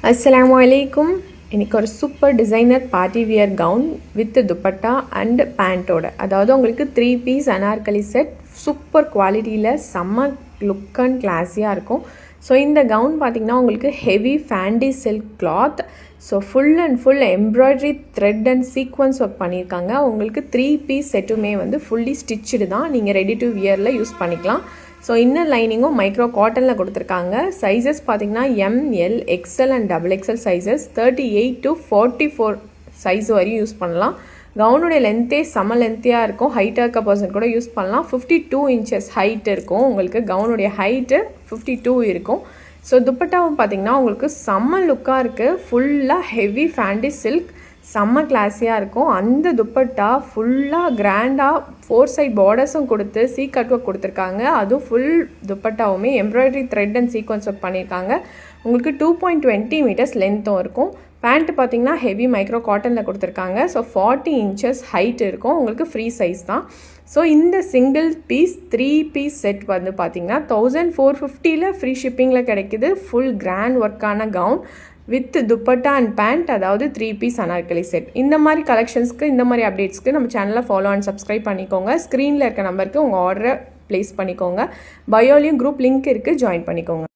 Assalamualaikum. இன்னைக்கு ஒரு super designer party wear gown with dupatta and பேண்ட்டோட, அதாவது உங்களுக்கு 3 பீஸ் அனார்கலி செட் சூப்பர் குவாலிட்டியில் செம்ம லுக் அண்ட் கிளாஸியாக இருக்கும். ஸோ இந்த கவுன் பார்த்திங்கன்னா உங்களுக்கு heavy fatty silk cloth. So full and full embroidery thread and sequins work பண்ணியிருக்காங்க. உங்களுக்கு 3 பீஸ் செட்டுமே வந்து ஃபுல்லி ஸ்டிச்சுடு தான், நீங்கள் ரெடி டு வியரில் யூஸ் பண்ணிக்கலாம். ஸோ இன்னர் லைனிங்கும் மைக்ரோ காட்டனில் கொடுத்துருக்காங்க. சைஸஸ் பார்த்திங்கன்னா M L XL and XXL sizes 38 to 44 size வரையும் யூஸ் பண்ணலாம். கவுனுடைய லென்த்தே செம்ம லென்த்தியாக இருக்கும். ஹைட்டாக இருக்க பர்சன் கூட யூஸ் பண்ணலாம். 52 inches ஹைட் இருக்கும். உங்களுக்கு கவுனுடைய ஹைட்டு 52 இருக்கும். ஸோ துப்பட்டாவும் பார்த்திங்கன்னா உங்களுக்கு செம்ம லுக்காக இருக்குது. ஃபுல்லாக ஹெவி ஃபேண்டி சில்க், செம்ம கிளாஸியாக இருக்கும். அந்த துப்பட்டா ஃபுல்லாக கிராண்டாக 4 சைட் பார்டர்ஸும் கொடுத்து கட் ஒர்க் கொடுத்துருக்காங்க. அதுவும் ஃபுல் துப்பட்டாவுமே embroidery thread and sequins work பண்ணியிருக்காங்க. உங்களுக்கு 2.20 meters லென்த்தும் இருக்கும். பேண்ட் பார்த்திங்கன்னா ஹெவி மைக்ரோ காட்டனில் கொடுத்துருக்காங்க. ஸோ 40 inches ஹைட் இருக்கும். உங்களுக்கு ஃப்ரீ சைஸ் தான். ஸோ இந்த சிங்கிள் பீஸ் 3 பீஸ் செட் வந்து பார்த்திங்கன்னா 1450 ஃப்ரீ ஷிப்பிங்கில் கிடைக்குது. ஃபுல் கிராண்ட் ஒர்க்கான gown with dupatta and pant, அதாவது 3 பீஸ் அனார்கலி செட். இந்த மாதிரி கலெக்ஷன்ஸ்க்கு, இந்த மாதிரி அப்டேட்ஸ்க்கு நம்ம சேனலை ஃபாலோ அண்ட் சப்ஸ்கிரைப் பண்ணிக்கோங்க. ஸ்க்ரீனில் இருக்க நம்பருக்கு உங்கள் ஆர்டரை ப்ளேஸ் பண்ணிக்கோங்க. பயோலையும் குரூப் லிங்க் இருக்குது, ஜாயின் பண்ணிக்கோங்க.